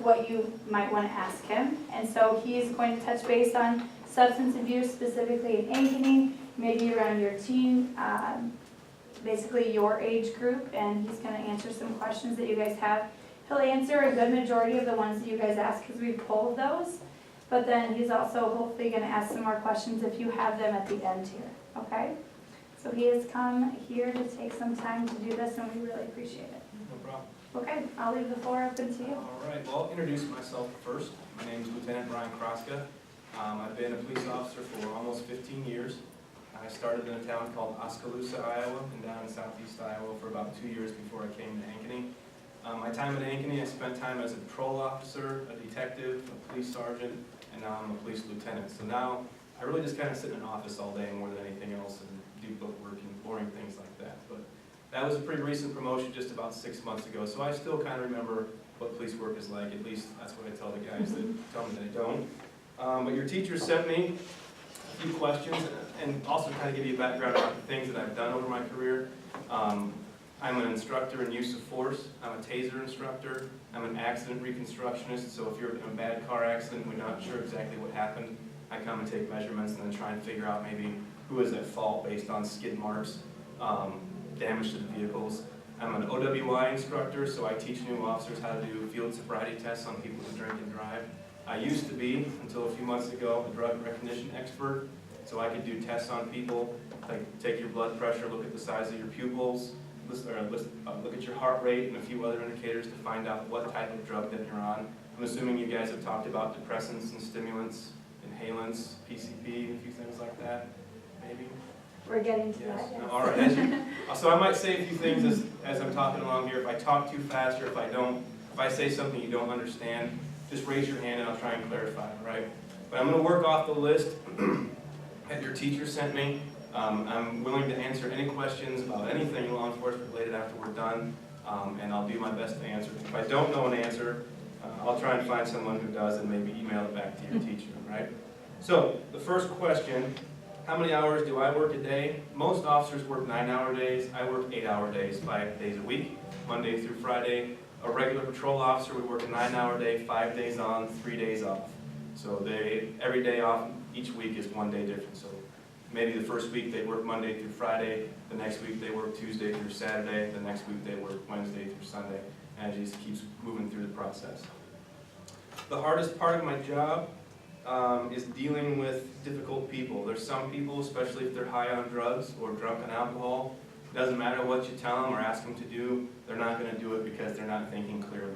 what you might want to ask him. And so he is going to touch base on substance abuse, specifically in Ankeny, maybe around your teen, basically your age group, and he's going to answer some questions that you guys have. He'll answer a good majority of the ones that you guys ask because we polled those, but then he's also hopefully going to ask some more questions if you have them at the end here, okay? So he has come here to take some time to do this, and we really appreciate it. No problem. Okay, I'll leave the floor open to you. All right, well, I'll introduce myself first. My name is Lieutenant Brian Kroska. I've been a police officer for almost 15 years. I started in a town called Oskaloosa, Iowa, and down in southeast Iowa for about 2 years before I came to Ankeny. My time at Ankeny, I spent time as a patrol officer, a detective, a police sergeant, and now I'm a police lieutenant. So now I really just kind of sit in an office all day more than anything else and do bookwork and boring things like that. But that was a pretty recent promotion just about 6 months ago, so I still kind of remember what police work is like. At least that's what I tell the guys that tell me that I don't. But your teacher sent me a few questions and also kind of give you a background about the things that I've done over my career. I'm an instructor in use of force. I'm a taser instructor. I'm an accident reconstructionist, so if you're in a bad car accident and we're not sure exactly what happened, I come and take measurements and then try and figure out maybe who is at fault based on skid marks, damage to the vehicles. I'm an OWI instructor, so I teach new officers how to do field sobriety tests on people who drink and drive. I used to be, until a few months ago, a drug recognition expert, so I could do tests on people, like take your blood pressure, look at the size of your pupils, look at your heart rate and a few other indicators to find out what type of drug that you're on. I'm assuming you guys have talked about depressants and stimulants, inhalants, PCP, a few things like that, maybe? We're getting to Yes. that. Yes. No, all right. So I might say a few things as I'm talking along here. If I talk too fast or if I say something you don't understand, just raise your hand and I'll try and clarify, all right? But I'm going to work off the list that your teacher sent me. I'm willing to answer any questions about anything law enforcement related after we're done, and I'll do my best to answer. If I don't know an answer, I'll try and find someone who does and maybe email it back to your teacher, right? So the first question, how many hours do I work a day? Most officers work 9-hour days. I work 8-hour days, 5 days a week, Monday through Friday. A regular patrol officer would work a 9-hour day, 5 days on, 3 days off. So every day off each week is 1 day different. So maybe the first week they work Monday through Friday, the next week they work Tuesday through Saturday, the next week they work Wednesday through Sunday, and it just keeps moving through the process. The hardest part of my job is dealing with difficult people. There's some people, especially if they're high on drugs or drunk on alcohol, it doesn't matter what you tell them or ask them to do, they're not going to do it because they're not thinking clearly.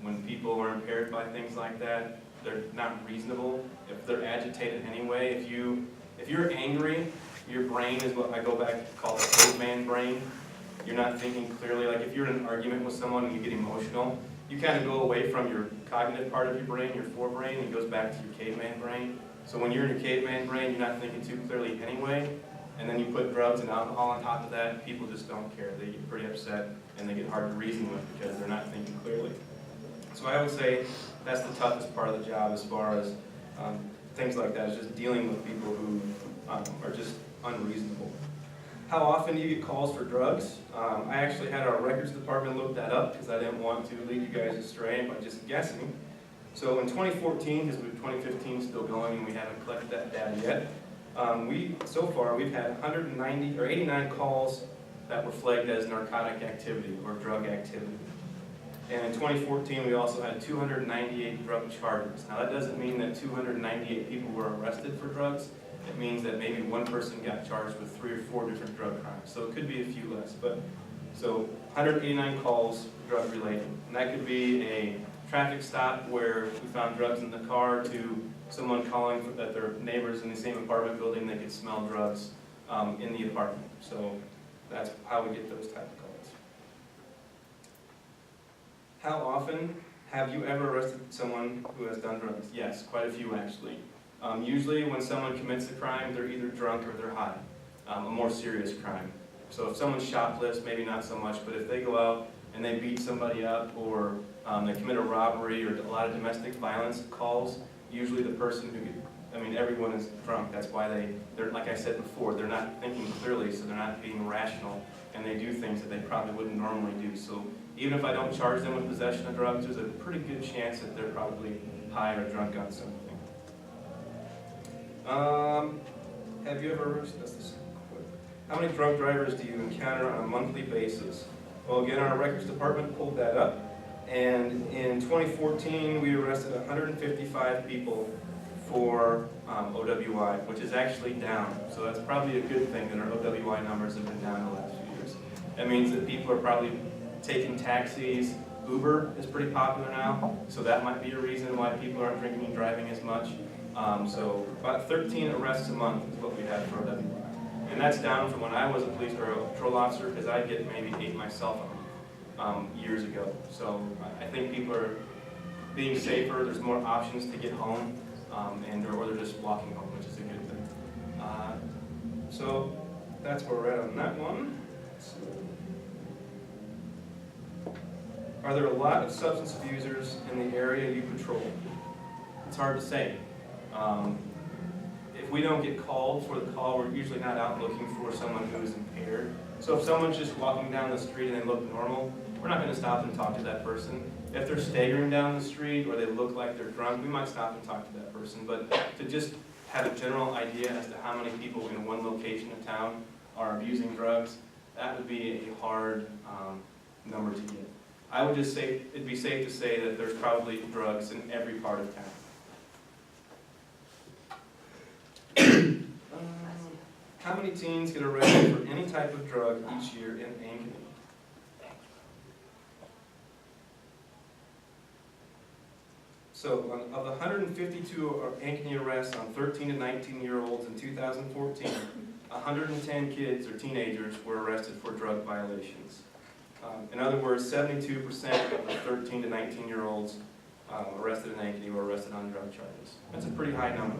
When people are impaired by things like that, they're not reasonable. If they're agitated anyway, if you're angry, your brain is what I go back to call the caveman brain. You're not thinking clearly. Like if you're in an argument with someone and you get emotional, you kind of go away from your cognitive part of your brain, your forebrain, and it goes back to your caveman brain. So when you're in your caveman brain, you're not thinking too clearly anyway, and then you put drugs and alcohol on top of that, people just don't care. They get pretty upset and they get hard to reason with because they're not thinking clearly. So I would say that's the toughest part of the job as far as things like that, is just dealing with people who are just unreasonable. How often do you get calls for drugs? I actually had our records department look that up because I didn't want to lead you guys astray by just guessing. So in 2014, because 2015 is still going and we haven't collected that data yet, so far we've had 89 calls that were flagged as narcotic activity or drug activity. And in 2014, we also had 298 drug charges. Now that doesn't mean that 298 people were arrested for drugs. It means that maybe one person got charged with 3 or 4 different drug crimes. So it could be a few less. So 189 calls drug related. And that could be a traffic stop where we found drugs in the car to someone calling that their neighbors in the same apartment building, they could smell drugs in the apartment. So that's how we get those type of calls. How often have you ever arrested someone who has done drugs? Yes, quite a few actually. Usually when someone commits a crime, they're either drunk or they're high, a more serious crime. So if someone shoplifts, maybe not so much, but if they go out and they beat somebody up or they commit a robbery or a lot of domestic violence calls, usually the person everyone is drunk. That's why they're, like I said before, they're not thinking clearly, so they're not being rational, and they do things that they probably wouldn't normally do. So Even if I don't charge them with possession of drugs, there's a pretty good chance that they're probably high or drunk on something. Have you ever, how many drunk drivers do you encounter on a monthly basis? Well, again, our records department pulled that up, and in 2014, we arrested 155 people for OWI, which is actually down. So that's probably a good thing that our OWI numbers have been down the last few years. That means that people are probably taking taxis. Uber is pretty popular now, so that might be a reason why people aren't drinking and driving as much. So about 13 arrests a month is what we had for OWI. And that's down from when I was a police or a patrol officer, because I get maybe 8 myself years ago. So I think people are being safer. There's more options to get home, or they're just walking home, which is a good thing. So that's where we're at on that one. Are there a lot of substance abusers in the area you patrol? It's hard to say. If we don't get called for the call, we're usually not out looking for someone who is impaired. So if someone's just walking down the street and they look normal, we're not going to stop and talk to that person. If they're staggering down the street or they look like they're drunk, we might stop and talk to that person. But to just have a general idea as to how many people in one location of town are abusing drugs, that would be a hard number to get. I would just say it'd be safe to say that there's probably drugs in every part of town. How many teens get arrested for any type of drug each year in Ankeny? So of the 152 Ankeny arrests on 13 to 19-year-olds in 2014, 110 kids or teenagers were arrested for drug violations. In other words, 72% of the 13 to 19-year-olds arrested in Ankeny were arrested on drug charges. That's a pretty high number.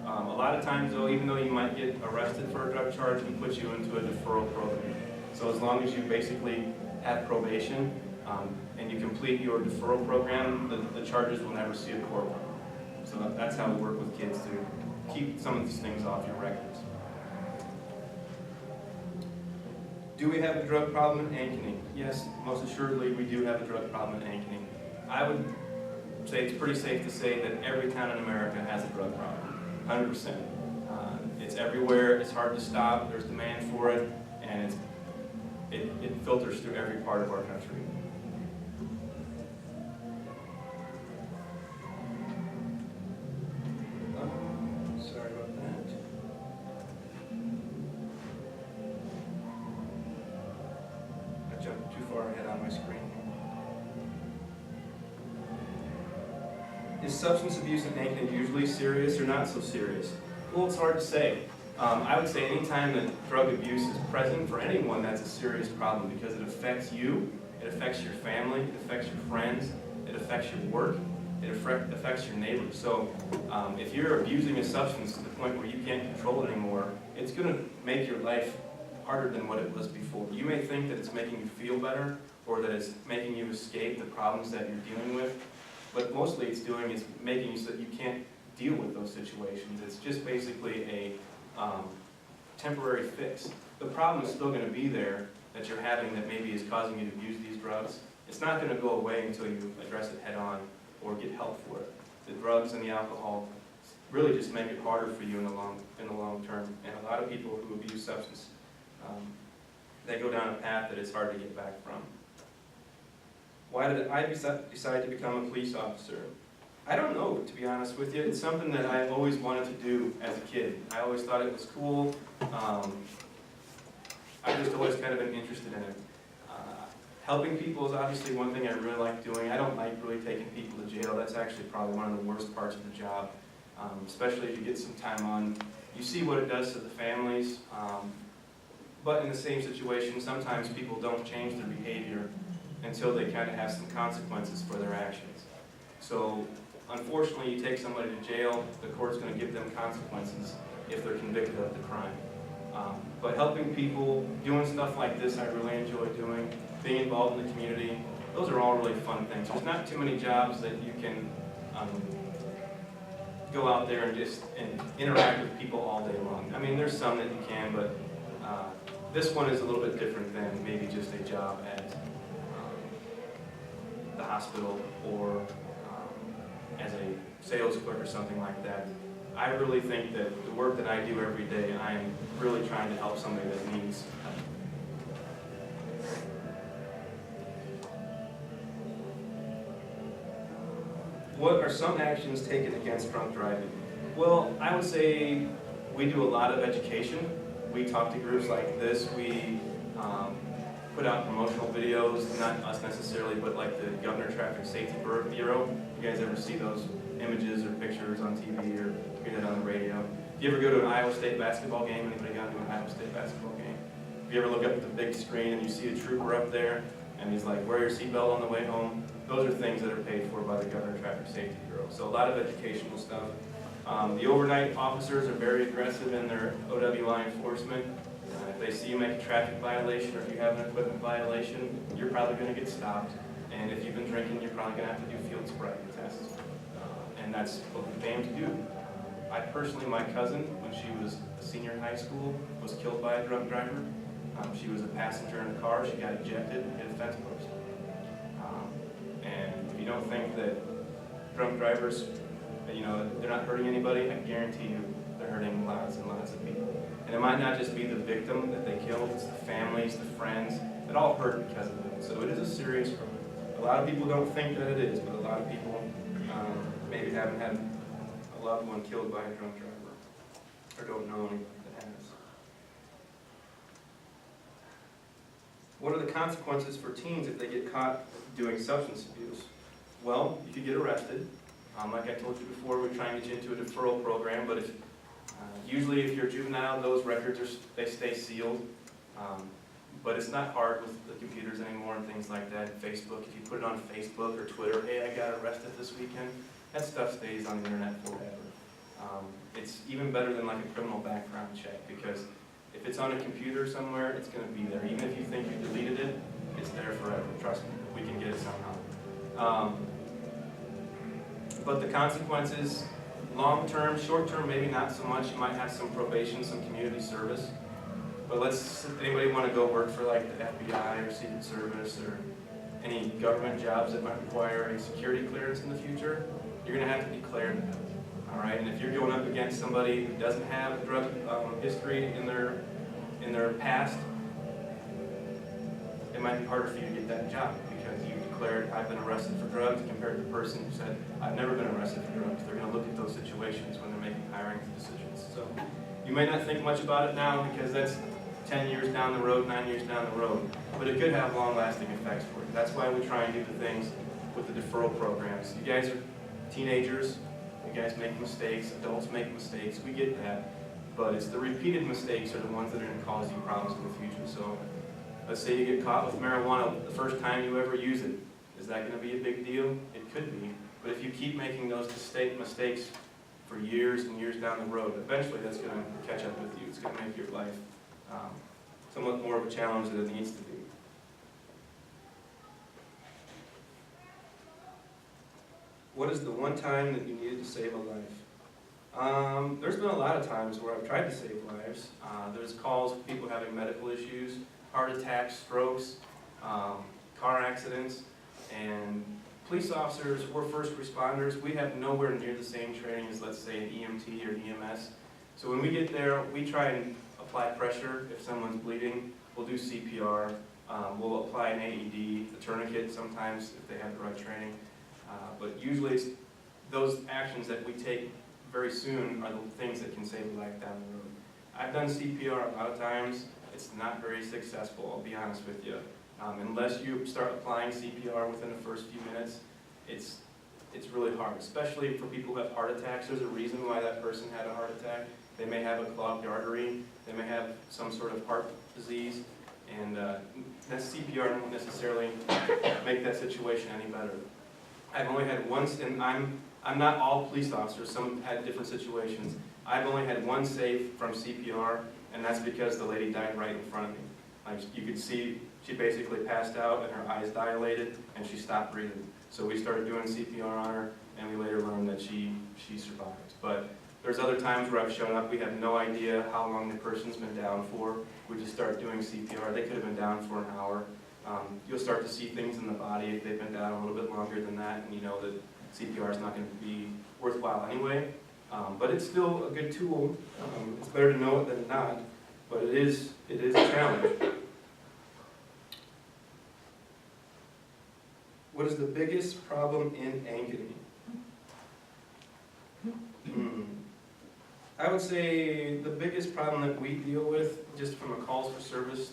A lot of times, though, even though you might get arrested for a drug charge, we put you into a deferral program. So as long as you basically have probation and you complete your deferral program, the charges will never see a court. So that's how we work with kids to keep some of these things off your records. Do we have a drug problem in Ankeny? Yes, most assuredly we do have a drug problem in Ankeny. I would say it's pretty safe to say that every town in America has a drug problem. 100%. It's everywhere, it's hard to stop, there's demand for it, and it filters through every part of our country. Sorry about that. I jumped too far ahead on my screen. Is substance abuse in Ankeny usually serious or not so serious? Well, it's hard to say. I would say anytime that drug abuse is present for anyone, that's a serious problem because it affects you, it affects your family, it affects your friends, it affects your work, it affects your neighbors. So if you're abusing a substance to the point where you can't control it anymore, it's going to make your life harder than what it was before. You may think that it's making you feel better or that it's making you escape the problems that you're dealing with. What mostly it's doing is making you so that you can't deal with those situations. It's just basically a temporary fix. The problem is still going to be there that you're having that maybe is causing you to abuse these drugs. It's not going to go away until you address it head on or get help for it. The drugs and the alcohol really just make it harder for you in the long term. And a lot of people who abuse substance, they go down a path that it's hard to get back from. Why did I decide to become a police officer? I don't know, to be honest with you. It's something that I always wanted to do as a kid. I always thought it was cool. I've just always kind of been interested in it. Helping people is obviously one thing I really like doing. I don't like really taking people to jail. That's actually probably one of the worst parts of the job, especially if you get some time on. You see what it does to the families, but in the same situation, sometimes people don't change their behavior until they kind of have some consequences for their actions. So unfortunately, you take somebody to jail, the court's going to give them consequences if they're convicted of the crime. But helping people, doing stuff like this I really enjoy doing, being involved in the community, those are all really fun things. There's not too many jobs that you can go out there and just interact with people all day long. I mean, there's some that you can, but this one is a little bit different than maybe just a job at hospital or as a sales clerk or something like that. I really think that the work that I do every day, I'm really trying to help somebody that needs help. What are some actions taken against drunk driving? Well, I would say we do a lot of education. We talk to groups like this. We put out promotional videos, not us necessarily, but like the Governor Traffic Safety Bureau. You guys ever see those images or pictures on TV or hear that on the radio? If you ever go to an Iowa State basketball game, anybody gone to an Iowa State basketball game? If you ever look up at the big screen and you see a trooper up there and he's like, wear your seatbelt on the way home, those are things that are paid for by the Governor Traffic Safety Bureau. So a lot of educational stuff. The overnight officers are very aggressive in their OWI enforcement. If they see you make a traffic violation or if you have an equipment violation, you're probably going to get stopped. And if you've been drinking, you're probably going to have to do field sobriety tests. And that's what we pay them to do. I personally, my cousin, when she was a senior in high school, was killed by a drunk driver. She was a passenger in the car. She got ejected and hit a fence post. And if you don't think that drunk drivers, you know, they're not hurting anybody, I guarantee you they're hurting lots and lots of people. And it might not just be the victim that they killed, it's the families, the friends, that all hurt because of it. So it is a serious crime. A lot of people don't think that it is, but a lot of people maybe haven't had a loved one killed by a drunk driver, or don't know anybody that has. What are the consequences for teens if they get caught doing substance abuse? Well, you could get arrested. Like I told you before, we're trying to get you into a deferral program, but if usually if you're a juvenile, those records they stay sealed. But it's not hard with the computers anymore and things like that. Facebook, if you put it on Facebook or Twitter, hey, I got arrested this weekend, that stuff stays on the internet forever. It's even better than like a criminal background check, because if it's on a computer somewhere, it's going to be there. Even if you think you deleted it, it's there forever. Trust me, we can get it somehow. But the consequences, long-term, short-term, maybe not so much. You might have some probation, some community service. But anybody want to go work for like the FBI or Secret Service or any government jobs that might require a security clearance in the future, you're going to have to declare that. All right, and if you're going up against somebody who doesn't have a drug history in their past, it might be harder for you to get that job because you declared, I've been arrested for drugs, compared to the person who said, I've never been arrested for drugs. They're going to look at those situations when they're making hiring decisions. So you may not think much about it now because that's 10 years down the road, 9 years down the road, but it could have long-lasting effects for you. That's why we try and do the things with the deferral programs. You guys are teenagers, you guys make mistakes, adults make mistakes, we get that, but it's the repeated mistakes are the ones that are going to cause you problems in the future. So let's say you get caught with marijuana the first time you ever use it. Is that going to be a big deal? It could be, but if you keep making those mistakes for years and years down the road, eventually that's going to catch up with you. It's going to make your life somewhat more of a challenge than it needs to be. What is the one time that you needed to save a life? There's been a lot of times where I've tried to save lives. There's calls of people having medical issues, heart attacks, strokes, car accidents, and police officers, we're first responders. We have nowhere near the same training as, let's say, an EMT or EMS. So when we get there, we try and apply pressure. If someone's bleeding, we'll do CPR. We'll apply an AED, a tourniquet sometimes if they have the right training. But usually it's those actions that we take very soon are the things that can save a life down the road. I've done CPR a lot of times. It's not very successful, I'll be honest with you. Unless you start applying CPR within the first few minutes, it's really hard, especially for people who have heart attacks. There's a reason why that person had a heart attack. They may have a clogged artery, they may have some sort of heart disease, and that CPR won't necessarily make that situation any better. I've only had one, and I'm not all police officers, some had different situations. I've only had one save from CPR, and that's because the lady died right in front of me. Like you could see, she basically passed out and her eyes dilated, and she stopped breathing. So we started doing CPR on her, and we later learned that she survived. But there's other times where I've shown up, we have no idea how long the person's been down for. We just start doing CPR. They could have been down for an hour. You'll start to see things in the body if they've been down a little bit longer than that, and you know that CPR is not going to be worthwhile anyway. But it's still a good tool. It's better to know it than not, but it is a challenge. What is the biggest problem in Ankeny? I would say the biggest problem that we deal with, just from a calls for service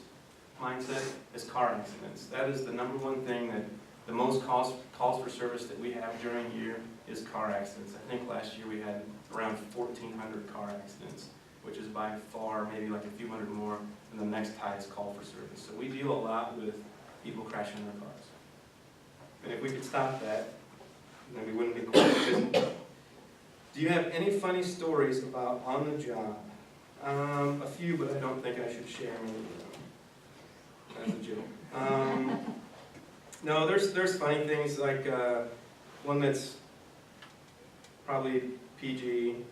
mindset, is car accidents. That is the number one thing that the most calls for service that we have during a year is car accidents. I think last year we had around 1,400 car accidents, which is by far maybe like a few hundred more than the next highest call for service. So we deal a lot with people crashing their cars. And if we could stop that, then we wouldn't be quite as busy. Do you have any funny stories about on the job? A few, but I don't think I should share them. That's a joke. No, there's funny things like one that's probably PG.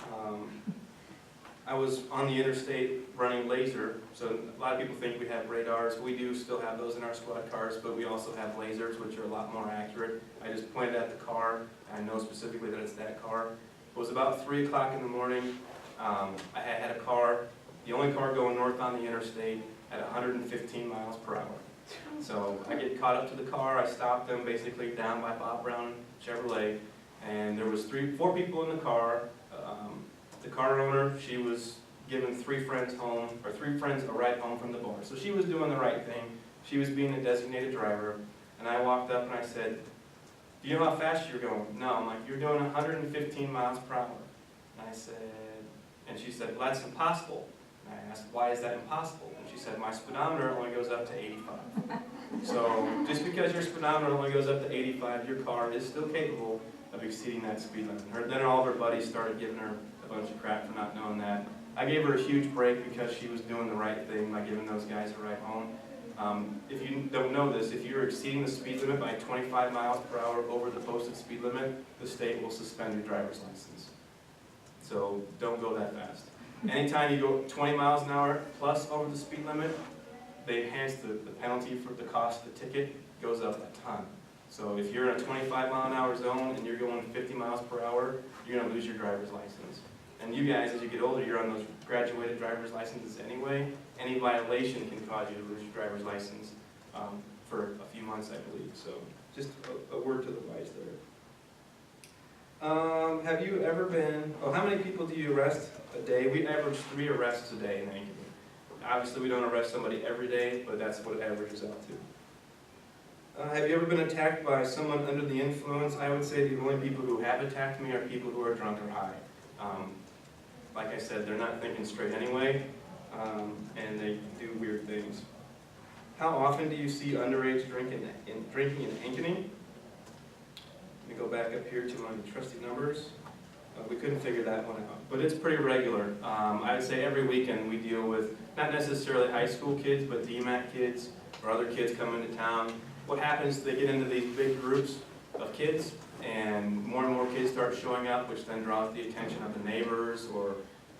I was on the interstate running laser, so a lot of people think we have radars. We do still have those in our squad cars, but we also have lasers, which are a lot more accurate. I just pointed at the car, and I know specifically that it's that car. It was about 3 o'clock in the morning. I had a car, the only car going north on the interstate, at 115 miles per hour. So I get caught up to the car, I stopped them basically down by Bob Brown Chevrolet, and there was 4 people in the car. The car owner, she was giving 3 friends a ride home from the bar. So she was doing the right thing. She was being a designated driver, and I walked up and I said, "Do you know how fast you're going?" "No." I'm like, "You're doing 115 miles per hour. And I said, and she said, "Well, that's impossible." And I asked, "Why is that impossible?" And she said, "My speedometer only goes up to 85. So just because your speedometer only goes up to 85, your car is still capable of exceeding that speed limit. Then all of her buddies started giving her a bunch of crap for not knowing that. I gave her a huge break because she was doing the right thing by giving those guys a ride home. If you don't know this, if you're exceeding the speed limit by 25 miles per hour over the posted speed limit, the state will suspend your driver's license. So don't go that fast. Anytime you go 20 miles an hour plus over the speed limit, they enhance the penalty for the cost of the ticket goes up a ton. So if you're in a 25 mile an hour zone and you're going 50 miles per hour, you're going to lose your driver's license. And you guys, as you get older, you're on those graduated driver's licenses anyway. Any violation can cause you to lose your driver's license for a few months, I believe. So just a word to the wise there. Have you ever been, how many people do you arrest a day? We average 3 arrests a day in Ankeny. Obviously we don't arrest somebody every day, but that's what it averages out to. Have you ever been attacked by someone under the influence? I would say the only people who have attacked me are people who are drunk or high. Like I said, they're not thinking straight anyway, and they do weird things. How often do you see underage drinking in Ankeny? Let me go back up here to my trusty numbers. We couldn't figure that one out, but it's pretty regular. I would say every weekend we deal with, not necessarily high school kids, but DMAT kids or other kids coming to town. What happens, they get into these big groups of kids, and more kids start showing up, which then draws the attention of the neighbors or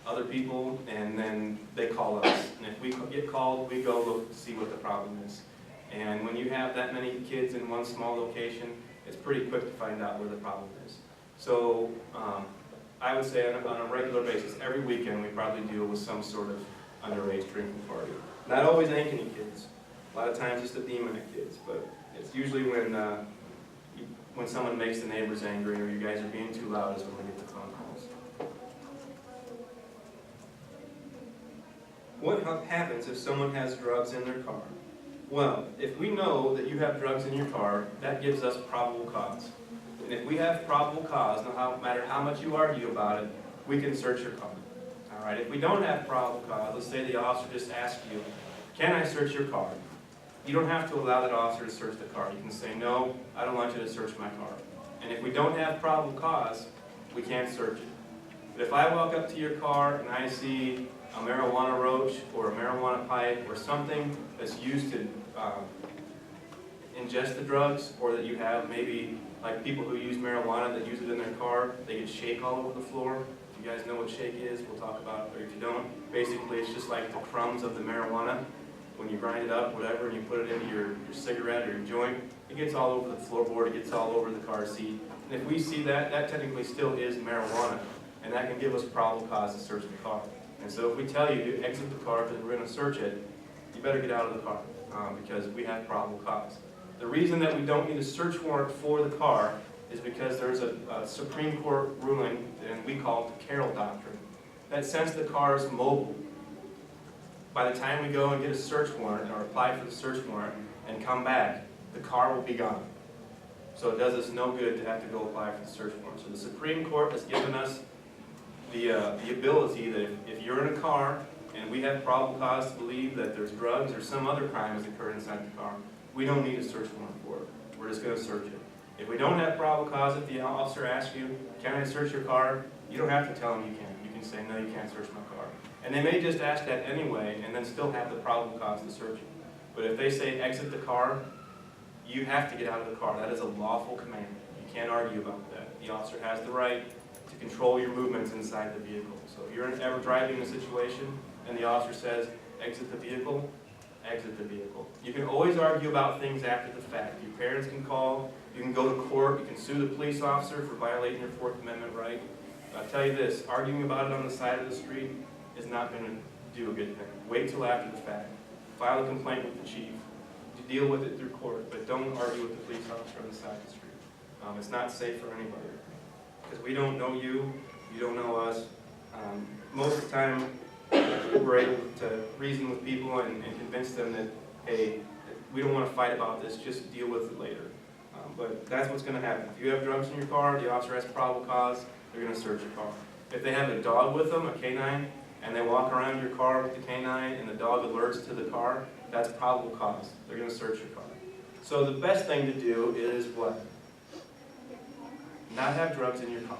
other people, and then they call us. And if we get called, we go look to see what the problem is. And when you have that many kids in one small location, it's pretty quick to find out where the problem is. So I would say on a regular basis, every weekend we probably deal with some sort of underage drinking party. Not always Ankeny kids. A lot of times it's the DMAC kids, but it's usually when someone makes the neighbors angry or you guys are being too loud is when we get the phone calls. What happens if someone has drugs in their car? Well, if we know that you have drugs in your car, that gives us probable cause. And if we have probable cause, no matter how much you argue about it, we can search your car. All right. If we don't have probable cause, let's say the officer just asks you, "Can I search your car?" You don't have to allow that officer to search the car. You can say, "No, I don't want you to search my car." And if we don't have probable cause, we can't search it. But if I walk up to your car and I see a marijuana roach or a marijuana pipe or something that's used to ingest the drugs, or that you have maybe like people who use marijuana that use it in their car, they get shake all over the floor. If you guys know what shake is, we'll talk about it, or if you don't, basically it's just like the crumbs of the marijuana. when you grind it up, whatever, and you put it into your cigarette or your joint, it gets all over the floorboard, it gets all over the car seat. And if we see that, that technically still is marijuana, and that can give us probable cause to search the car. And so if we tell you to exit the car because we're going to search it, you better get out of the car because we have probable cause. The reason that we don't need a search warrant for the car is because there's a Supreme Court ruling, and we call it the Carroll Doctrine, that since the car is mobile, by the time we go and get a search warrant or apply for the search warrant and come back, the car will be gone. So it does us no good to have to go apply for the search warrant. So the Supreme Court has given us the ability that if you're in a car and we have probable cause to believe that there's drugs or some other crime has occurred inside the car, we don't need a search warrant for it. We're just going to search it. If we don't have probable cause, if the officer asks you, can I search your car? You don't have to tell him you can. You can say, no, you can't search my car. And they may just ask that anyway and then still have the probable cause to search it. But if they say exit the car, you have to get out of the car. That is a lawful command. You can't argue about that. The officer has the right to control your movements inside the vehicle. So if you're ever driving a situation and the officer says exit the vehicle, exit the vehicle. You can always argue about things after the fact. Your parents can call, you can go to court, you can sue the police officer for violating your Fourth Amendment right. I'll tell you this, arguing about it on the side of the street is not going to do a good thing. Wait till after the fact. File a complaint with the chief. Deal with it through court, but don't argue with the police officer on the side of the street. It's not safe for anybody. Because we don't know you, you don't know us. Most of the time, we're able to reason with people and convince them that, hey, we don't want to fight about this, just deal with it later. But that's what's going to happen. If you have drugs in your car, the officer has probable cause, they're going to search your car. If they have a dog with them, a canine, and they walk around your car with the canine and the dog alerts to the car, that's probable cause. They're going to search your car. So the best thing to do is what? Not have drugs in your car.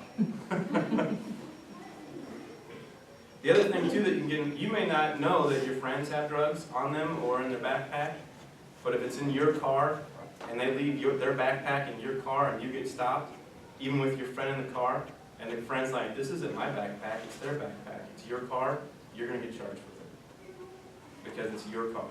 The other thing too that you can get, you may not know that your friends have drugs on them or in their backpack, but if it's in your car and they leave their backpack in your car and you get stopped, even with your friend in the car, and the friend's like, this isn't my backpack, it's their backpack, it's your car, you're going to get charged with it because it's your car.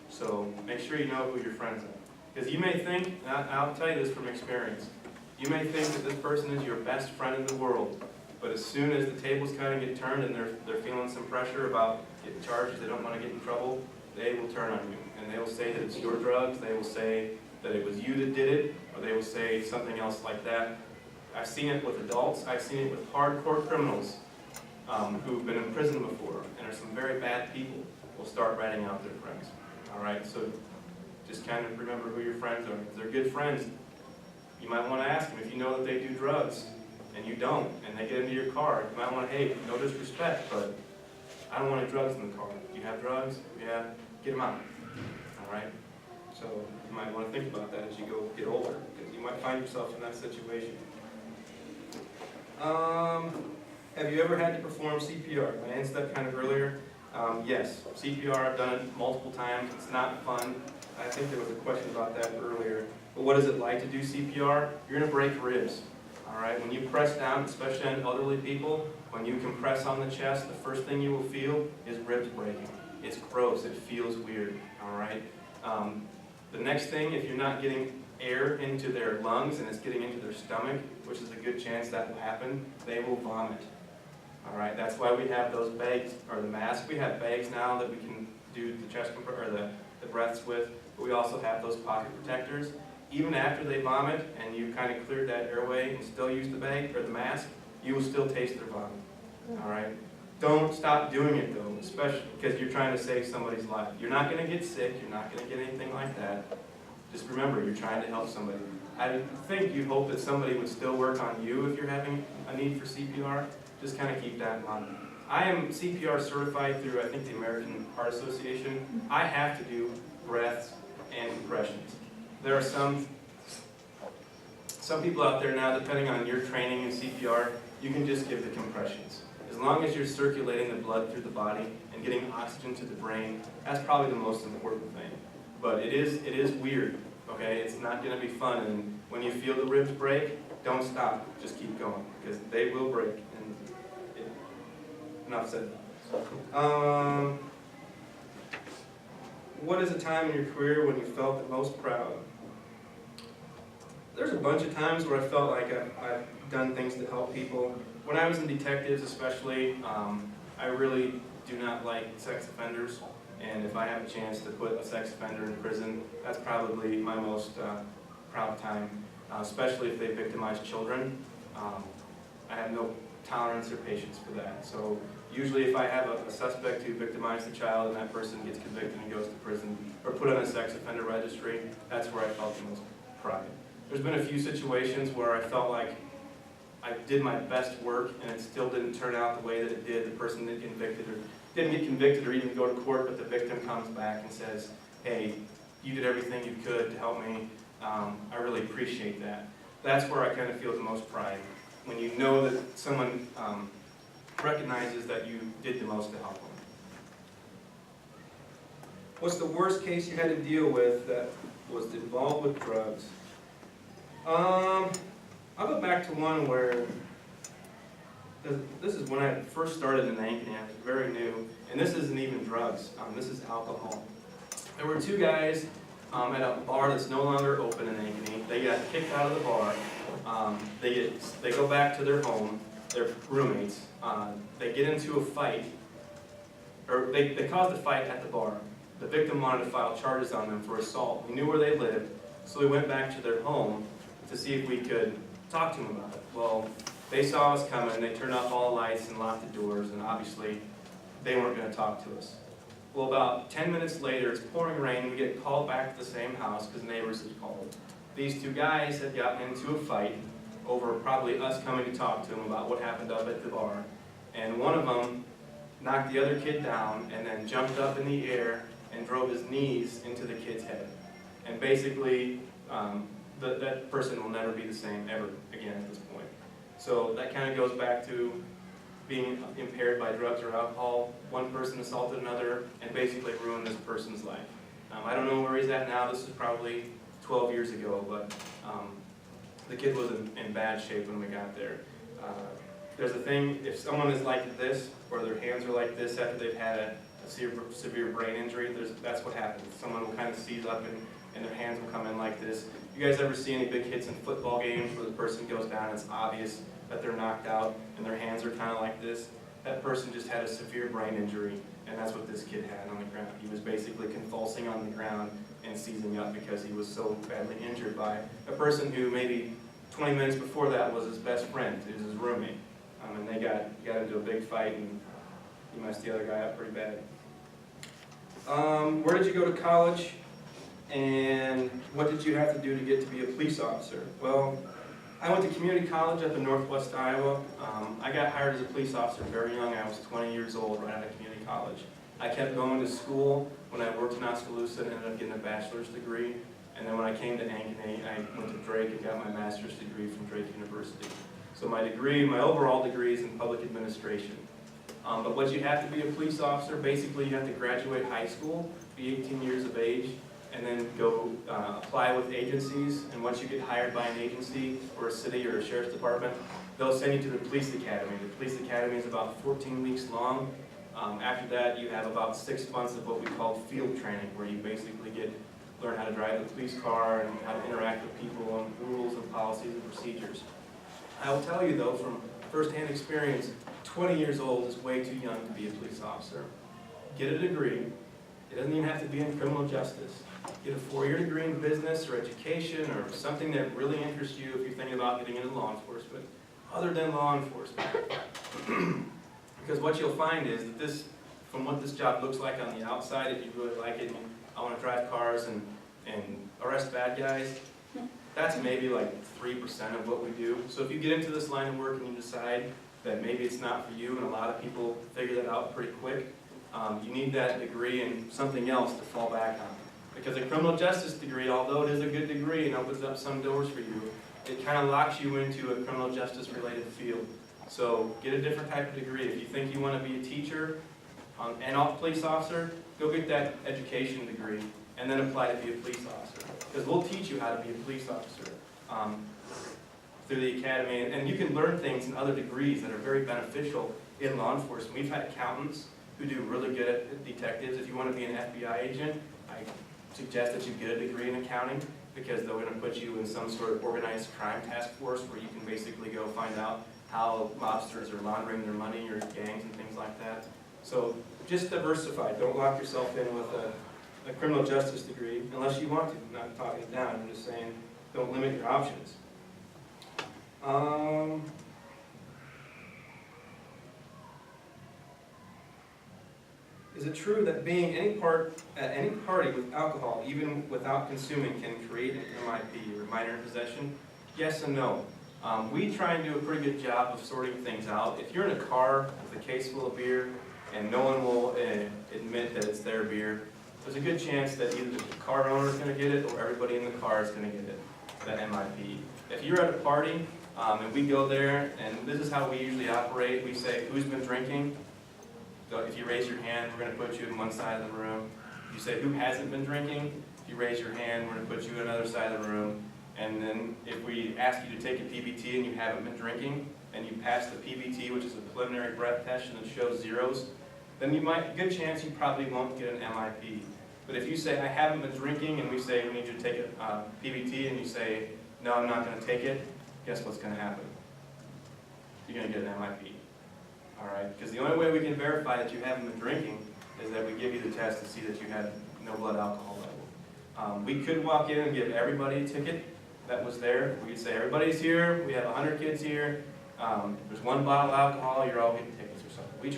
So make sure you know who your friends are. Because you may think, and I'll tell you this from experience, you may think that this person is your best friend in the world, but as soon as the tables kind of get turned and they're feeling some pressure about getting charged, they don't want to get in trouble, they will turn on you. And they will say that it's your drugs, they will say that it was you that did it, or they will say something else like that. I've seen it with adults, I've seen it with hardcore criminals who've been in prison before, and are some very bad people will start ratting out their friends. All right, so just kind of remember who your friends are. If they're good friends, you might want to ask them if you know that they do drugs, and you don't, and they get into your car. You might want to, hey, no disrespect, but I don't want any drugs in the car. Do you have drugs? Yeah, get them out. All right? So you might want to think about that as you get older, because you might find yourself in that situation. Have you ever had to perform CPR? I answered that kind of earlier. Yes, CPR, I've done it multiple times. It's not fun. I think there was a question about that earlier. But what is it like to do CPR? You're going to break ribs. All right, when you press down, especially on elderly people, when you compress on the chest, the first thing you will feel is ribs breaking. It's gross. It feels weird. All right. The next thing, if you're not getting air into their lungs and it's getting into their stomach, which is a good chance that will happen, they will vomit. All right, that's why we have those bags, or the mask. We have bags now that we can do the chest or the breaths with, but we also have those pocket protectors. Even after they vomit and you've kind of cleared that airway and still use the bag or the mask, you will still taste their vomit. All right? Don't stop doing it though, especially because you're trying to save somebody's life. You're not going to get sick. You're not going to get anything like that. Just remember, you're trying to help somebody. I think you hope that somebody would still work on you if you're having a need for CPR. Just kind of keep that in mind. I am CPR certified through, I think, the American Heart Association. I have to do breaths and compressions. There are some people out there now, depending on your training in CPR, you can just give the compressions. As long as you're circulating the blood through the body and getting oxygen to the brain, that's probably the most important thing. But it is weird, okay? It's not going to be fun. And when you feel the ribs break, don't stop. Just keep going, because they will break. And enough said. what is a time in your career when you felt the most proud? There's a bunch of times where I felt like I've done things to help people. When I was in detectives especially, I really do not like sex offenders, and if I have a chance to put a sex offender in prison, that's probably my most proud time, especially if they victimize children. I have no tolerance or patience for that. So usually if I have a suspect who victimized a child and that person gets convicted and goes to prison or put on a sex offender registry, that's where I felt the most pride. There's been a few situations where I felt like I did my best work and it still didn't turn out the way that it did. The person didn't get convicted or even go to court, but the victim comes back and says, hey, you did everything you could to help me. I really appreciate that. That's where I kind of feel the most pride, when you know that someone recognizes that you did the most to help them. What's the worst case you had to deal with that was involved with drugs? I'll go back to one where, this is when I first started in Ankeny. I was very new, and this isn't even drugs, this is alcohol. There were two guys at a bar that's no longer open in Ankeny. They got kicked out of the bar. They go back to their home, their roommates. They get into a fight, or they caused a fight at the bar. The victim wanted to file charges on them for assault. We knew where they lived, so we went back to their home to see if we could talk to them about it. Well, they saw us coming, they turned off all the lights and locked the doors, and obviously they weren't going to talk to us. Well, about 10 minutes later, it's pouring rain, we get called back to the same house because neighbors had called. These two guys had gotten into a fight over probably us coming to talk to them about what happened up at the bar. And one of them knocked the other kid down and then jumped up in the air and drove his knees into the kid's head. And basically, that person will never be the same ever again at this point. So that kind of goes back to being impaired by drugs or alcohol. One person assaulted another and basically ruined this person's life. I don't know where he's at now. This is probably 12 years ago, but the kid was in bad shape when we got there. There's a thing, if someone is like this, or their hands are like this after they've had a severe brain injury, that's what happens. Someone will kind of seize up and their hands will come in like this. You guys ever see any big hits in football games where the person goes down and it's obvious that they're knocked out and their hands are kind of like this? That person just had a severe brain injury, and that's what this kid had on the ground. He was basically convulsing on the ground and seizing up because he was so badly injured by a person who maybe 20 minutes before that was his best friend, he was his roommate. And they got into a big fight and he messed the other guy up pretty bad. Where did you go to college? And what did you have to do to get to be a police officer? Well, I went to community college up in northwest Iowa. I got hired as a police officer very young. I was 20 years old right out of community college. I kept going to school. When I worked in Oskaloosa and ended up getting a bachelor's degree. And then when I came to Ankeny, I went to Drake and got my master's degree from Drake University. So my overall degree is in public administration. But what you have to be a police officer, basically you have to graduate high school, be 18 years of age, and then go apply with agencies. And once you get hired by an agency or a city or a sheriff's department, they'll send you to the police academy. The police academy is about 14 weeks long. After that, you have about 6 months of what we call field training, where you basically learn how to drive a police car and how to interact with people and rules and policies and procedures. I will tell you though, from firsthand experience, 20 years old is way too young to be a police officer. Get a degree. It doesn't even have to be in criminal justice. Get a 4-year degree in business or education or something that really interests you if you're thinking about getting into law enforcement, other than law enforcement. Because what you'll find is that from what this job looks like on the outside, if you really like it, and I want to drive cars and arrest bad guys, that's maybe like 3% of what we do. So if you get into this line of work and you decide that maybe it's not for you, and a lot of people figure that out pretty quick, you need that degree and something else to fall back on. Because a criminal justice degree, although it is a good degree and opens up some doors for you, it kind of locks you into a criminal justice related field. So get a different type of degree. If you think you want to be a teacher and a police officer, go get that education degree and then apply to be a police officer. Because we'll teach you how to be a police officer through the academy. And you can learn things in other degrees that are very beneficial in law enforcement. We've had accountants who do really good at detectives. If you want to be an FBI agent, I suggest that you get a degree in accounting, because they're gonna put you in some sort of organized crime task force where you can basically go find out how mobsters are laundering their money or gangs and things like that. So just diversify. Don't lock yourself in with a criminal justice degree unless you want to. I'm not talking it down. I'm just saying don't limit your options. Is it true that being at any party with alcohol, even without consuming, can create an MIP, or minor in possession? Yes and no. We try and do a pretty good job of sorting things out. If you're in a car with a case full of beer and no one will admit that it's their beer, there's a good chance that either the car owner is going to get it or everybody in the car is going to get it, that MIP. If you're at a party and we go there, and this is how we usually operate, we say, who's been drinking? So if you raise your hand, we're going to put you in one side of the room. If you say, who hasn't been drinking? If you raise your hand, we're going to put you in another side of the room. And then if we ask you to take a PBT and you haven't been drinking, and you pass the PBT, which is a preliminary breath test, and it shows zeros, then good chance you probably won't get an MIP. But if you say, I haven't been drinking, and we say, we need you to take a PBT, and you say, no, I'm not going to take it, guess what's going to happen? You're going to get an MIP. All right? Because the only way we can verify that you haven't been drinking is that we give you the test to see that you had no blood alcohol level. We could walk in and give everybody a ticket that was there. We could say, everybody's here, we have 100 kids here, there's one bottle of alcohol, you're all getting tickets or something. We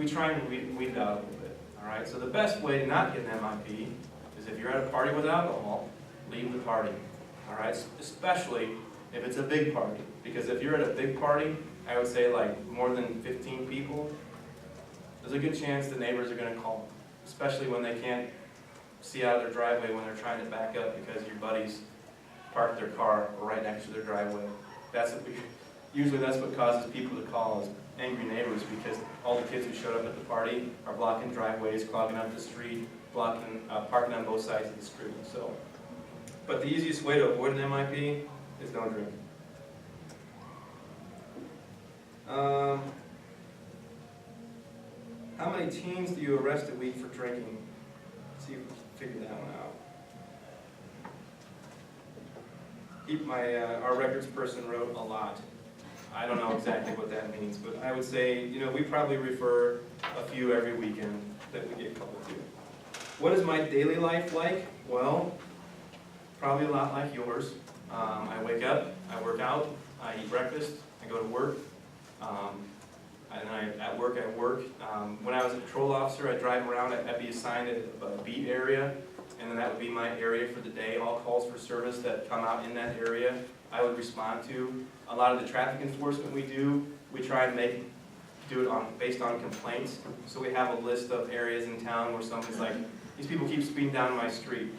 try and weed it out a little bit. All right? So the best way to not get an MIP is if you're at a party with alcohol, leave the party. All right? Especially if it's a big party. Because if you're at a big party, I would say like more than 15 people, there's a good chance the neighbors are going to call, especially when they can't see out of their driveway when they're trying to back up because your buddies parked their car right next to their driveway. Usually that's what causes people to call, is angry neighbors, because all the kids who showed up at the party are blocking driveways, clogging up the street, parking on both sides of the street. So, but the easiest way to avoid an MIP is don't drink. How many teens do you arrest a week for drinking? Let's see if we can figure that one out. Our records person wrote a lot. I don't know exactly what that means, but I would say, we probably refer a few every weekend that we get called to. What is my daily life like? Well, probably a lot like yours. I wake up, I work out, I eat breakfast, I go to work, and at work I work. When I was a patrol officer, I drive around, I'd be assigned a beat area, and then that would be my area for the day. All calls for service that come out in that area, I would respond to. A lot of the traffic enforcement we do, we try and do it based on complaints. So we have a list of areas in town where somebody's like, these people keep speeding down my street.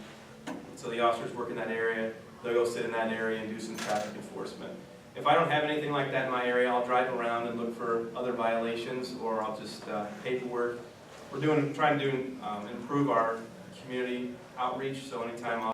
So the officers work in that area, they'll go sit in that area and do some traffic enforcement. If I don't have anything like that in my area, I'll drive around and look for other violations, or I'll just paperwork. We're trying to improve our community outreach, so anytime